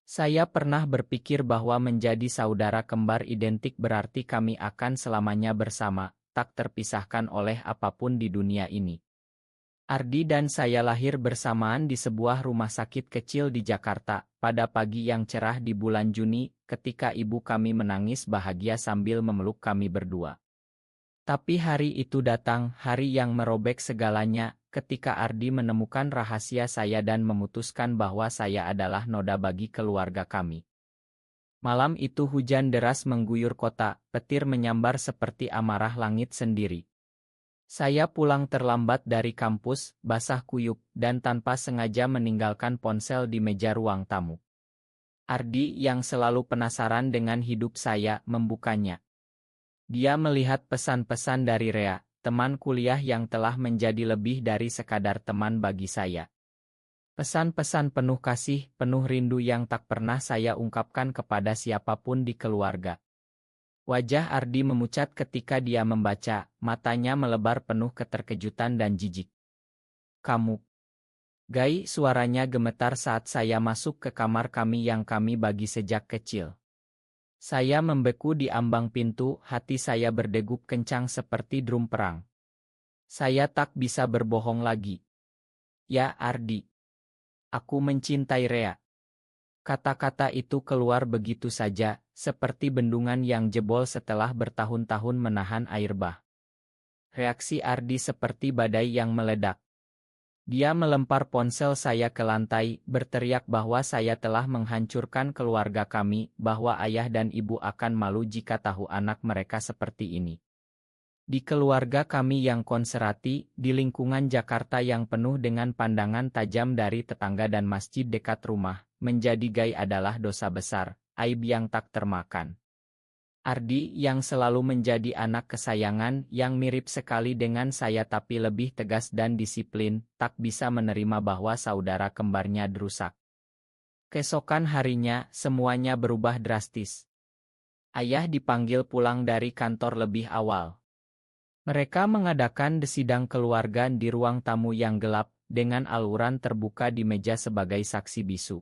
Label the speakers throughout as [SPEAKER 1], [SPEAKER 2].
[SPEAKER 1] Saya pernah berpikir bahwa menjadi saudara kembar identik berarti kami akan selamanya bersama, tak terpisahkan oleh apapun di dunia ini. Ardi dan saya lahir bersamaan di sebuah rumah sakit kecil di Jakarta, pada pagi yang cerah di bulan Juni, ketika ibu kami menangis bahagia sambil memeluk kami berdua. Tapi hari itu datang, hari yang merobek segalanya, ketika Ardi menemukan rahasia saya dan memutuskan bahwa saya adalah noda bagi keluarga kami. Malam itu hujan deras mengguyur kota, petir menyambar seperti amarah langit sendiri. Saya pulang terlambat dari kampus, basah kuyup, dan tanpa sengaja meninggalkan ponsel di meja ruang tamu. Ardi yang selalu penasaran dengan hidup saya, membukanya. Dia melihat pesan-pesan dari Rea, teman kuliah yang telah menjadi lebih dari sekadar teman bagi saya. Pesan-pesan penuh kasih, penuh rindu yang tak pernah saya ungkapkan kepada siapapun di keluarga. Wajah Ardi memucat ketika dia membaca, matanya melebar penuh keterkejutan dan jijik. "Kamu?" Gai, suaranya gemetar saat saya masuk ke kamar kami yang kami bagi sejak kecil. Saya membeku di ambang pintu, hati saya berdegup kencang seperti drum perang. Saya tak bisa berbohong lagi. "Ya Ardi, aku mencintai Rea." Kata-kata itu keluar begitu saja, seperti bendungan yang jebol setelah bertahun-tahun menahan air bah. Reaksi Ardi seperti badai yang meledak. Dia melempar ponsel saya ke lantai, berteriak bahwa saya telah menghancurkan keluarga kami, bahwa ayah dan ibu akan malu jika tahu anak mereka seperti ini. Di keluarga kami yang konservatif, di lingkungan Jakarta yang penuh dengan pandangan tajam dari tetangga dan masjid dekat rumah, menjadi gay adalah dosa besar, aib yang tak termakan. Ardi yang selalu menjadi anak kesayangan yang mirip sekali dengan saya tapi lebih tegas dan disiplin, tak bisa menerima bahwa saudara kembarnya rusak. Keesokan harinya, semuanya berubah drastis. Ayah dipanggil pulang dari kantor lebih awal. Mereka mengadakan sidang keluarga di ruang tamu yang gelap, dengan aluran terbuka di meja sebagai saksi bisu.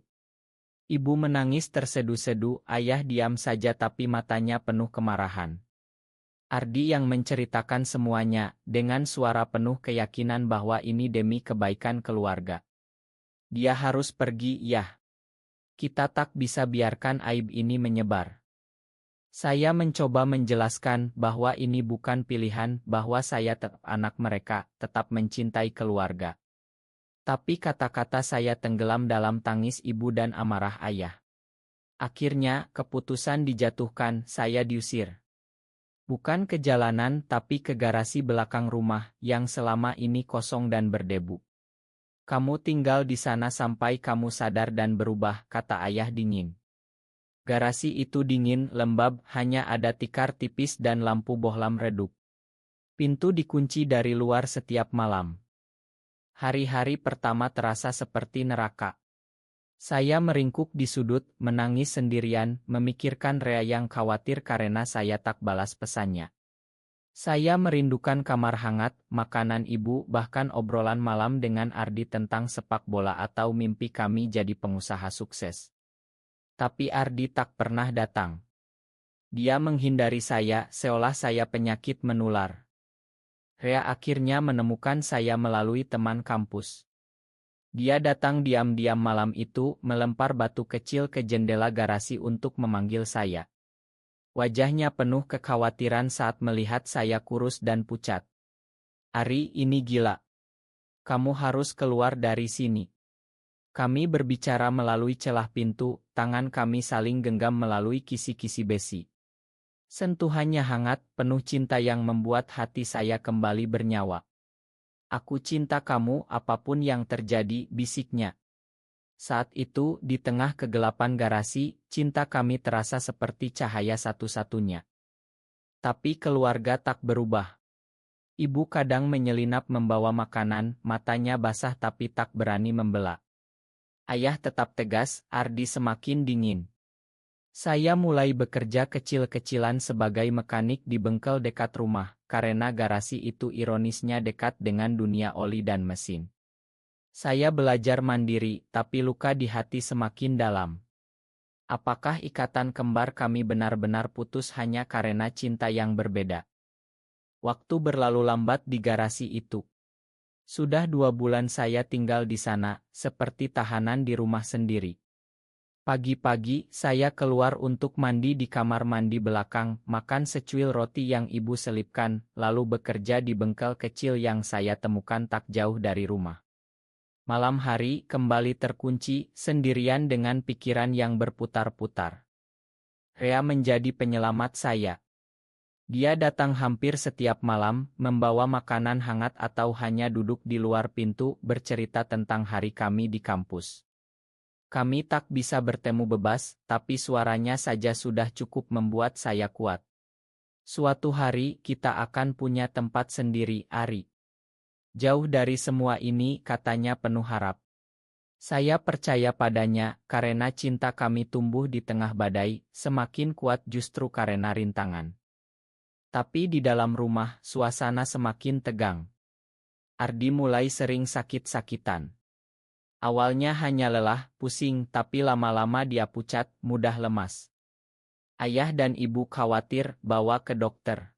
[SPEAKER 1] Ibu menangis tersedu-sedu, ayah diam saja tapi matanya penuh kemarahan. Ardi yang menceritakan semuanya, dengan suara penuh keyakinan bahwa ini demi kebaikan keluarga. "Dia harus pergi, ya. Kita tak bisa biarkan aib ini menyebar." Saya mencoba menjelaskan bahwa ini bukan pilihan, bahwa saya tetap anak mereka, tetap mencintai keluarga. Tapi kata-kata saya tenggelam dalam tangis ibu dan amarah ayah. Akhirnya, keputusan dijatuhkan, saya diusir. Bukan ke jalanan tapi ke garasi belakang rumah, yang selama ini kosong dan berdebu. "Kamu tinggal di sana sampai kamu sadar dan berubah," kata ayah dingin. Garasi itu dingin, lembab, hanya ada tikar tipis dan lampu bohlam redup. Pintu dikunci dari luar setiap malam. Hari-hari pertama terasa seperti neraka. Saya meringkuk di sudut, menangis sendirian, memikirkan Rea yang khawatir karena saya tak balas pesannya. Saya merindukan kamar hangat, makanan ibu, bahkan obrolan malam dengan Ardi tentang sepak bola atau mimpi kami jadi pengusaha sukses. Tapi Ardi tak pernah datang. Dia menghindari saya, seolah saya penyakit menular. Rea akhirnya menemukan saya melalui teman kampus. Dia datang diam-diam malam itu, melempar batu kecil ke jendela garasi untuk memanggil saya. Wajahnya penuh kekhawatiran saat melihat saya kurus dan pucat. "Ari, ini gila. Kamu harus keluar dari sini." Kami berbicara melalui celah pintu, tangan kami saling genggam melalui kisi-kisi besi. Sentuhannya hangat, penuh cinta yang membuat hati saya kembali bernyawa. "Aku cinta kamu apapun yang terjadi," bisiknya. Saat itu, di tengah kegelapan garasi, cinta kami terasa seperti cahaya satu-satunya. Tapi keluarga tak berubah. Ibu kadang menyelinap membawa makanan, matanya basah tapi tak berani membela. Ayah tetap tegas, Ardi semakin dingin. Saya mulai bekerja kecil-kecilan sebagai mekanik di bengkel dekat rumah, karena garasi itu ironisnya dekat dengan dunia oli dan mesin. Saya belajar mandiri, tapi luka di hati semakin dalam. Apakah ikatan kembar kami benar-benar putus hanya karena cinta yang berbeda? Waktu berlalu lambat di garasi itu. Sudah 2 bulan saya tinggal di sana, seperti tahanan di rumah sendiri. Pagi-pagi, saya keluar untuk mandi di kamar mandi belakang, makan secuil roti yang ibu selipkan, lalu bekerja di bengkel kecil yang saya temukan tak jauh dari rumah. Malam hari, kembali terkunci, sendirian dengan pikiran yang berputar-putar. Rea menjadi penyelamat saya. Dia datang hampir setiap malam, membawa makanan hangat atau hanya duduk di luar pintu bercerita tentang hari kami di kampus. Kami tak bisa bertemu bebas, tapi suaranya saja sudah cukup membuat saya kuat. Suatu hari kita akan punya tempat sendiri, Ari. Jauh dari semua ini, katanya penuh harap. Saya percaya padanya, karena cinta kami tumbuh di tengah badai, semakin kuat justru karena rintangan. Tapi di dalam rumah, suasana semakin tegang. Ardi mulai sering sakit-sakitan. Awalnya hanya lelah, pusing, tapi lama-lama dia pucat, mudah lemas. Ayah dan ibu khawatir, bawa ke dokter.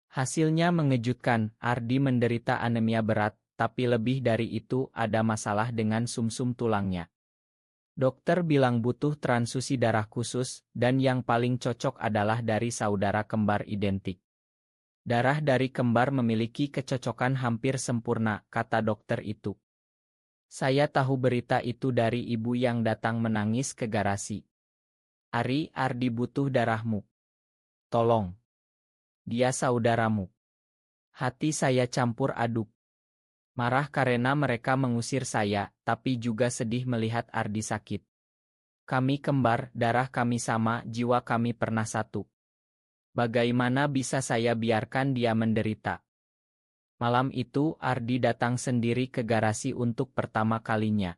[SPEAKER 1] Hasilnya mengejutkan, Ardi menderita anemia berat, tapi lebih dari itu ada masalah dengan sumsum tulangnya. Dokter bilang butuh transfusi darah khusus, dan yang paling cocok adalah dari saudara kembar identik. Darah dari kembar memiliki kecocokan hampir sempurna, kata dokter itu. Saya tahu berita itu dari ibu yang datang menangis ke garasi. Ari, Ardi butuh darahmu. Tolong. Dia saudaramu. Hati saya campur aduk. Marah karena mereka mengusir saya, tapi juga sedih melihat Ardi sakit. Kami kembar, darah kami sama, jiwa kami pernah satu. Bagaimana bisa saya biarkan dia menderita? Malam itu, Ardi datang sendiri ke garasi untuk pertama kalinya.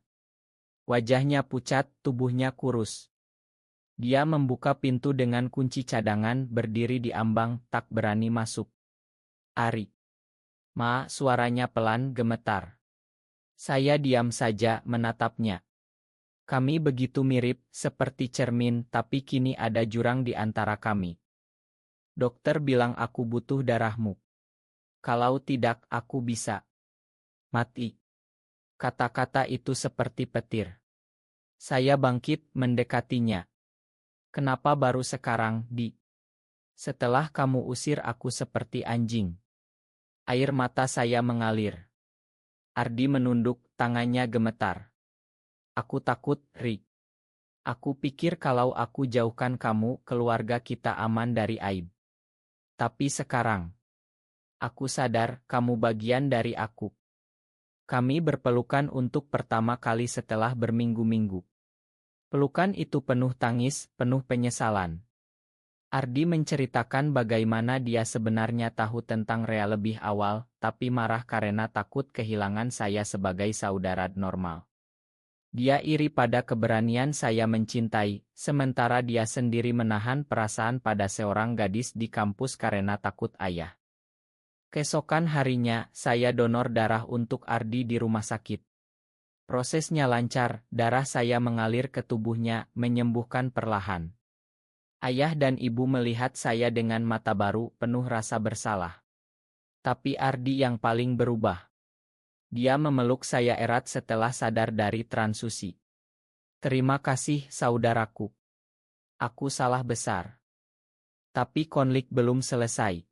[SPEAKER 1] Wajahnya pucat, tubuhnya kurus. Dia membuka pintu dengan kunci cadangan, berdiri di ambang, tak berani masuk. Ari. Ma, suaranya pelan, gemetar. Saya diam saja, menatapnya. Kami begitu mirip, seperti cermin, tapi kini ada jurang di antara kami. Dokter bilang aku butuh darahmu. Kalau tidak, aku bisa mati. Kata-kata itu seperti petir. Saya bangkit, mendekatinya. Kenapa baru sekarang, Di? Setelah kamu usir aku seperti anjing. Air mata saya mengalir. Ardi menunduk, tangannya gemetar. Aku takut, Ri. Aku pikir kalau aku jauhkan kamu, keluarga kita aman dari aib. Tapi sekarang, aku sadar kamu bagian dari aku. Kami berpelukan untuk pertama kali setelah berminggu-minggu. Pelukan itu penuh tangis, penuh penyesalan. Ardi menceritakan bagaimana dia sebenarnya tahu tentang Rea lebih awal, tapi marah karena takut kehilangan saya sebagai saudara normal. Dia iri pada keberanian saya mencintai, sementara dia sendiri menahan perasaan pada seorang gadis di kampus karena takut ayah. Keesokan harinya, saya donor darah untuk Ardi di rumah sakit. Prosesnya lancar, darah saya mengalir ke tubuhnya, menyembuhkan perlahan. Ayah dan ibu melihat saya dengan mata baru, penuh rasa bersalah. Tapi Ardi yang paling berubah. Dia memeluk saya erat setelah sadar dari transfusi. Terima kasih, saudaraku. Aku salah besar. Tapi konflik belum selesai.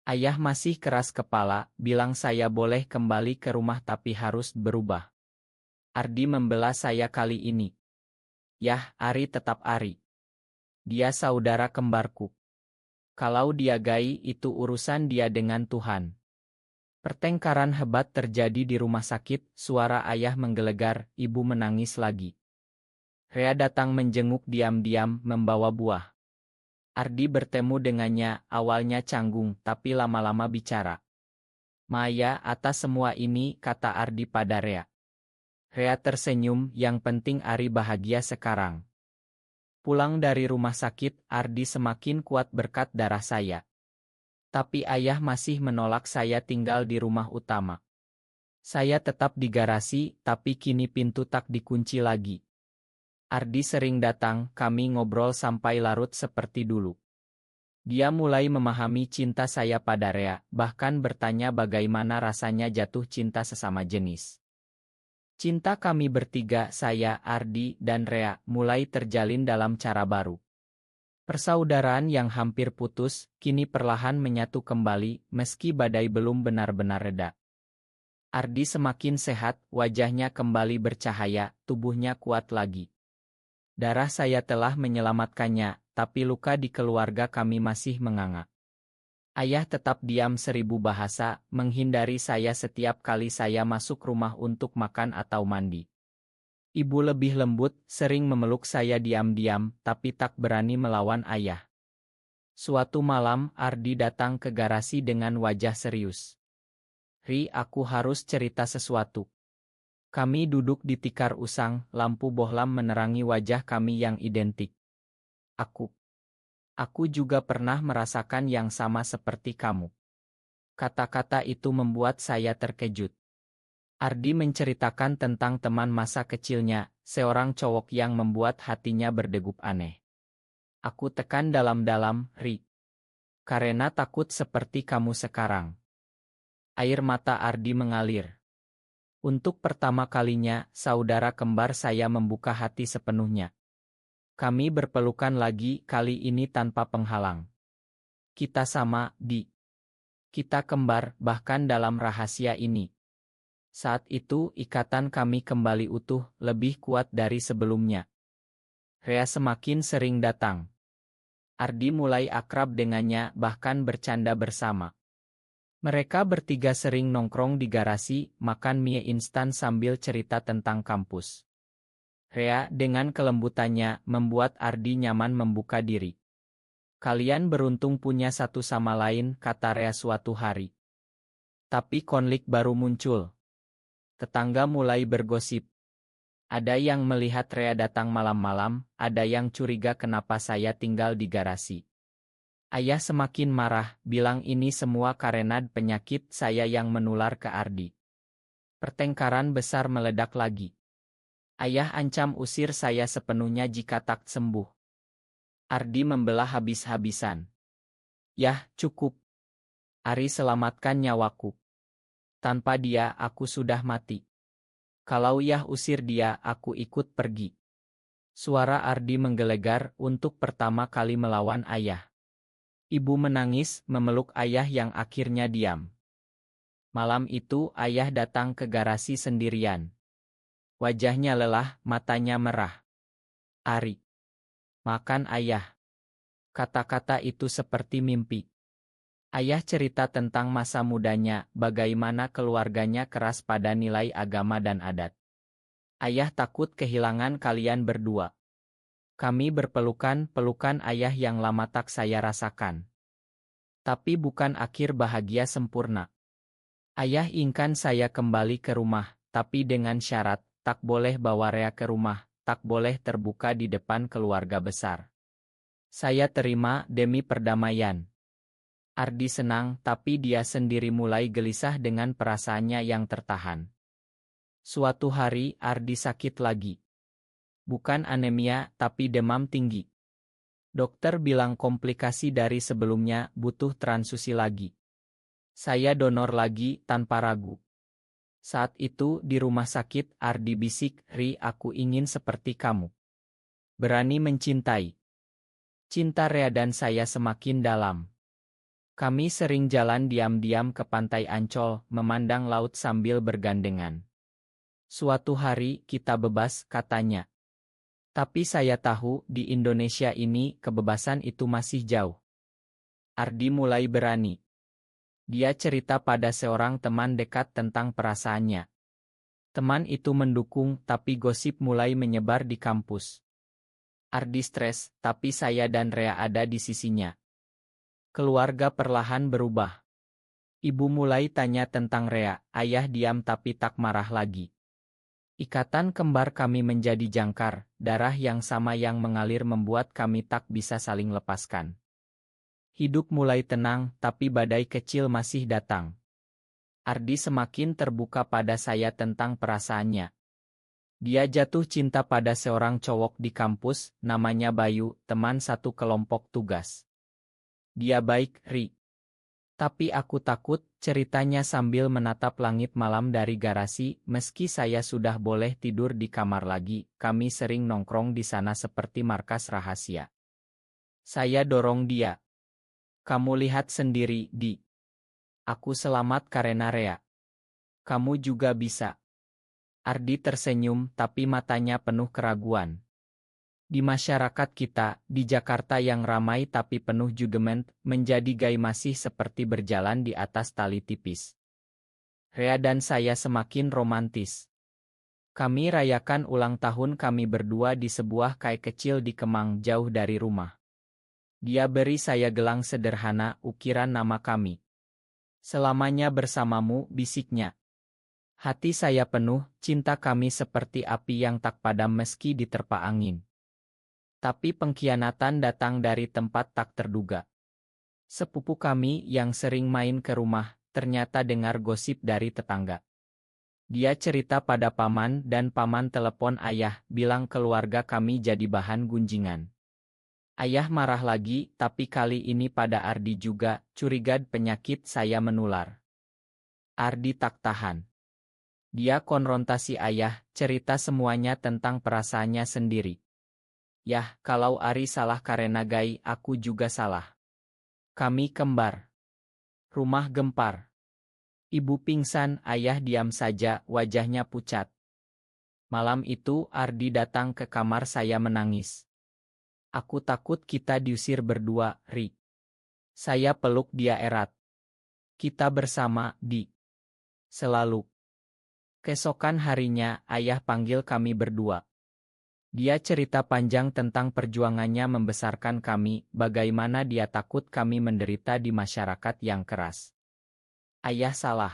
[SPEAKER 1] Ayah masih keras kepala, bilang saya boleh kembali ke rumah tapi harus berubah. Ardi membela saya kali ini. Yah, Ari tetap Ari. Dia saudara kembarku. Kalau dia gai, itu urusan dia dengan Tuhan. Pertengkaran hebat terjadi di rumah sakit, suara ayah menggelegar, ibu menangis lagi. Rea datang menjenguk diam-diam, membawa buah. Ardi bertemu dengannya, awalnya canggung, tapi lama-lama bicara. Maya, atas semua ini, kata Ardi pada Rea. Rea tersenyum, yang penting Ari bahagia sekarang. Pulang dari rumah sakit, Ardi semakin kuat berkat darah saya. Tapi ayah masih menolak saya tinggal di rumah utama. Saya tetap di garasi, tapi kini pintu tak dikunci lagi. Ardi sering datang, kami ngobrol sampai larut seperti dulu. Dia mulai memahami cinta saya pada Rea, bahkan bertanya bagaimana rasanya jatuh cinta sesama jenis. Cinta kami bertiga, saya, Ardi, dan Rea, mulai terjalin dalam cara baru. Persaudaraan yang hampir putus, kini perlahan menyatu kembali, meski badai belum benar-benar reda. Ardi semakin sehat, wajahnya kembali bercahaya, tubuhnya kuat lagi. Darah saya telah menyelamatkannya, tapi luka di keluarga kami masih menganga. Ayah tetap diam 1000 bahasa, menghindari saya setiap kali saya masuk rumah untuk makan atau mandi. Ibu lebih lembut, sering memeluk saya diam-diam, tapi tak berani melawan ayah. Suatu malam, Ardi datang ke garasi dengan wajah serius. "Ri, aku harus cerita sesuatu." Kami duduk di tikar usang, lampu bohlam menerangi wajah kami yang identik. Aku juga pernah merasakan yang sama seperti kamu." Kata-kata itu membuat saya terkejut. Ardi menceritakan tentang teman masa kecilnya, seorang cowok yang membuat hatinya berdegup aneh. Aku tekan dalam-dalam, "Ri. Karena takut seperti kamu sekarang." Air mata Ardi mengalir. Untuk pertama kalinya, saudara kembar saya membuka hati sepenuhnya. Kami berpelukan lagi, kali ini tanpa penghalang. Kita sama, Di. Kita kembar, bahkan dalam rahasia ini. Saat itu, ikatan kami kembali utuh, lebih kuat dari sebelumnya. Rea semakin sering datang. Ardi mulai akrab dengannya, bahkan bercanda bersama. Mereka bertiga sering nongkrong di garasi, makan mie instan sambil cerita tentang kampus. Rea, dengan kelembutannya, membuat Ardi nyaman membuka diri. "Kalian beruntung punya satu sama lain," kata Rea suatu hari. Tapi konflik baru muncul. Tetangga mulai bergosip. Ada yang melihat Rea datang malam-malam, ada yang curiga kenapa saya tinggal di garasi. Ayah semakin marah, bilang ini semua karena penyakit saya yang menular ke Ardi. Pertengkaran besar meledak lagi. Ayah ancam usir saya sepenuhnya jika tak sembuh. Ardi membelah habis-habisan. "Yah, cukup. Ari selamatkan nyawaku. Tanpa dia, aku sudah mati. Kalau Yah usir dia, aku ikut pergi." Suara Ardi menggelegar untuk pertama kali melawan ayah. Ibu menangis, memeluk ayah yang akhirnya diam. Malam itu, ayah datang ke garasi sendirian. Wajahnya lelah, matanya merah. "Ari. Makan ayah." Kata-kata itu seperti mimpi. Ayah cerita tentang masa mudanya, bagaimana keluarganya keras pada nilai agama dan adat. "Ayah takut kehilangan kalian berdua." Kami berpelukan, pelukan ayah yang lama tak saya rasakan. Tapi bukan akhir bahagia sempurna. Ayah ingin saya kembali ke rumah, tapi dengan syarat, tak boleh bawa Rea ke rumah, tak boleh terbuka di depan keluarga besar. Saya terima demi perdamaian. Ardi senang, tapi dia sendiri mulai gelisah dengan perasaannya yang tertahan. Suatu hari, Ardi sakit lagi. Bukan anemia, tapi demam tinggi. Dokter bilang komplikasi dari sebelumnya, butuh transfusi lagi. Saya donor lagi, tanpa ragu. Saat itu, di rumah sakit, Ardi bisik, "Ri, aku ingin seperti kamu. Berani mencintai." Cinta Rea dan saya semakin dalam. Kami sering jalan diam-diam ke pantai Ancol, memandang laut sambil bergandengan. Suatu hari, kita bebas, katanya. Tapi saya tahu, di Indonesia ini, kebebasan itu masih jauh. Ardi mulai berani. Dia cerita pada seorang teman dekat tentang perasaannya. Teman itu mendukung, tapi gosip mulai menyebar di kampus. Ardi stres, tapi saya dan Rea ada di sisinya. Keluarga perlahan berubah. Ibu mulai tanya tentang Rea, ayah diam tapi tak marah lagi. Ikatan kembar kami menjadi jangkar, darah yang sama yang mengalir membuat kami tak bisa saling lepaskan. Hidup mulai tenang, tapi badai kecil masih datang. Ardi semakin terbuka pada saya tentang perasaannya. Dia jatuh cinta pada seorang cowok di kampus, namanya Bayu, teman satu kelompok tugas. Dia baik, Ri. Tapi aku takut, ceritanya sambil menatap langit malam dari garasi. Meski saya sudah boleh tidur di kamar lagi, kami sering nongkrong di sana seperti markas rahasia. Saya dorong dia. Kamu lihat sendiri, Di. Aku selamat karena Rea. Kamu juga bisa. Ardi tersenyum, tapi matanya penuh keraguan. Di masyarakat kita, di Jakarta yang ramai tapi penuh judgement, menjadi gay masih seperti berjalan di atas tali tipis. Rea dan saya semakin romantis. Kami rayakan ulang tahun kami berdua di sebuah kai kecil di Kemang jauh dari rumah. Dia beri saya gelang sederhana, ukiran nama kami. Selamanya bersamamu, bisiknya. Hati saya penuh, cinta kami seperti api yang tak padam meski diterpa angin. Tapi pengkhianatan datang dari tempat tak terduga. Sepupu kami yang sering main ke rumah, ternyata dengar gosip dari tetangga. Dia cerita pada paman dan paman telepon ayah, bilang keluarga kami jadi bahan gunjingan. Ayah marah lagi, tapi kali ini pada Ardi juga, curiga penyakit saya menular. Ardi tak tahan. Dia konfrontasi ayah, cerita semuanya tentang perasaannya sendiri. Yah, kalau Ari salah karena gay, aku juga salah. Kami kembar. Rumah gempar. Ibu pingsan, ayah diam saja, wajahnya pucat. Malam itu, Ardi datang ke kamar saya menangis. Aku takut kita diusir berdua, Ri. Saya peluk dia erat. Kita bersama, Di. Selalu. Keesokan harinya, ayah panggil kami berdua. Dia cerita panjang tentang perjuangannya membesarkan kami, bagaimana dia takut kami menderita di masyarakat yang keras. Ayah salah.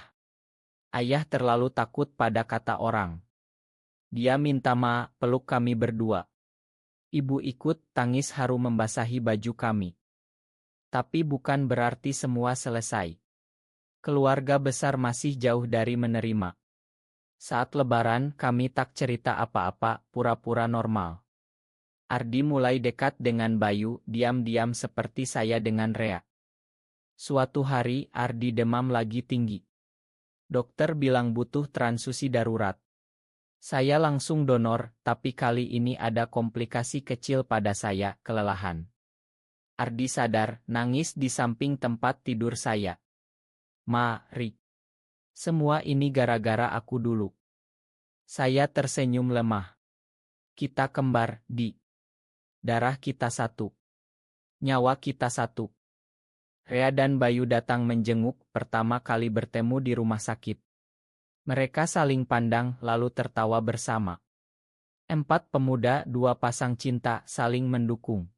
[SPEAKER 1] Ayah terlalu takut pada kata orang. Dia minta maaf, peluk kami berdua. Ibu ikut, tangis haru membasahi baju kami. Tapi bukan berarti semua selesai. Keluarga besar masih jauh dari menerima. Saat lebaran, kami tak cerita apa-apa, pura-pura normal. Ardi mulai dekat dengan Bayu, diam-diam seperti saya dengan Rea. Suatu hari, Ardi demam lagi tinggi. Dokter bilang butuh transfusi darurat. Saya langsung donor, tapi kali ini ada komplikasi kecil pada saya, kelelahan. Ardi sadar, nangis di samping tempat tidur saya. Ri. Semua ini gara-gara aku dulu. Saya tersenyum lemah. Kita kembar, Di. Darah kita satu. Nyawa kita satu. Rea dan Bayu datang menjenguk, pertama kali bertemu di rumah sakit. Mereka saling pandang, lalu tertawa bersama. 4 pemuda, 2 pasang cinta, saling mendukung.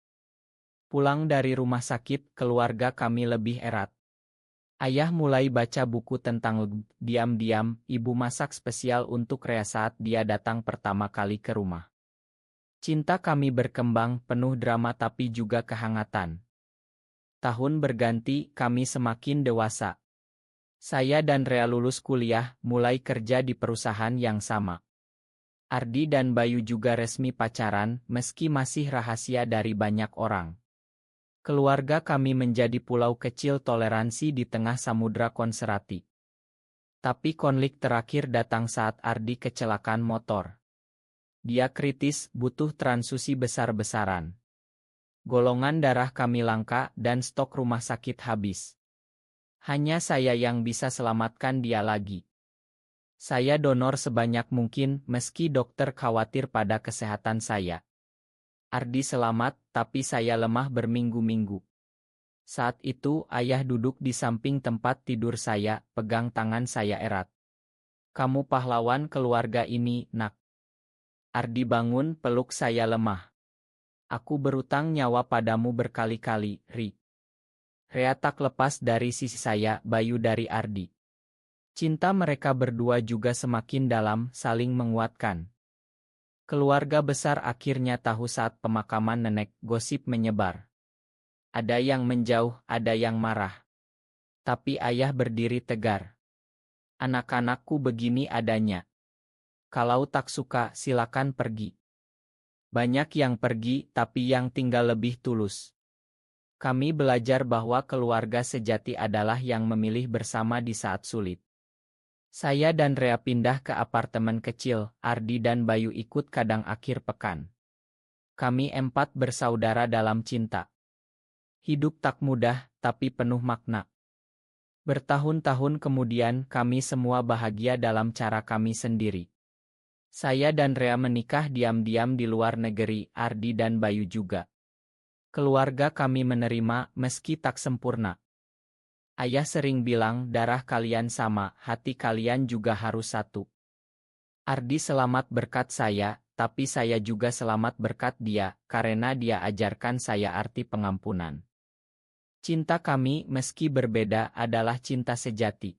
[SPEAKER 1] Pulang dari rumah sakit, keluarga kami lebih erat. Ayah mulai baca buku tentang diam-diam, ibu masak spesial untuk Rea saat dia datang pertama kali ke rumah. Cinta kami berkembang, penuh drama tapi juga kehangatan. Tahun berganti, kami semakin dewasa. Saya dan Rea lulus kuliah, mulai kerja di perusahaan yang sama. Ardi dan Bayu juga resmi pacaran, meski masih rahasia dari banyak orang. Keluarga kami menjadi pulau kecil toleransi di tengah samudra konserati. Tapi konflik terakhir datang saat Ardi kecelakaan motor. Dia kritis, butuh transfusi besar-besaran. Golongan darah kami langka dan stok rumah sakit habis. Hanya saya yang bisa selamatkan dia lagi. Saya donor sebanyak mungkin meski dokter khawatir pada kesehatan saya. Ardi selamat, tapi saya lemah berminggu-minggu. Saat itu ayah duduk di samping tempat tidur saya, pegang tangan saya erat. Kamu pahlawan keluarga ini, nak. Ardi bangun, peluk saya lemah. Aku berutang nyawa padamu berkali-kali, Ri. Rea tak lepas dari sisi saya, Bayu dari Ardi. Cinta mereka berdua juga semakin dalam, saling menguatkan. Keluarga besar akhirnya tahu saat pemakaman nenek, gosip menyebar. Ada yang menjauh, ada yang marah. Tapi ayah berdiri tegar. Anak-anakku begini adanya. Kalau tak suka, silakan pergi. Banyak yang pergi, tapi yang tinggal lebih tulus. Kami belajar bahwa keluarga sejati adalah yang memilih bersama di saat sulit. Saya dan Rea pindah ke apartemen kecil, Ardi dan Bayu ikut kadang akhir pekan. Kami empat bersaudara dalam cinta. Hidup tak mudah, tapi penuh makna. Bertahun-tahun kemudian kami semua bahagia dalam cara kami sendiri. Saya dan Rea menikah diam-diam di luar negeri, Ardi dan Bayu juga. Keluarga kami menerima meski tak sempurna. Ayah sering bilang darah kalian sama, hati kalian juga harus satu. Ardi selamat berkat saya, tapi saya juga selamat berkat dia, karena dia ajarkan saya arti pengampunan. Cinta kami meski berbeda adalah cinta sejati.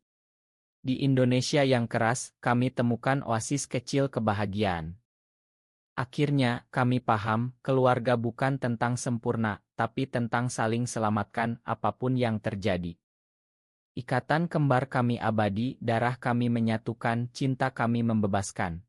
[SPEAKER 1] Di Indonesia yang keras, kami temukan oasis kecil kebahagiaan. Akhirnya, kami paham, keluarga bukan tentang sempurna, tapi tentang saling selamatkan apapun yang terjadi. Ikatan kembar kami abadi, darah kami menyatukan, cinta kami membebaskan.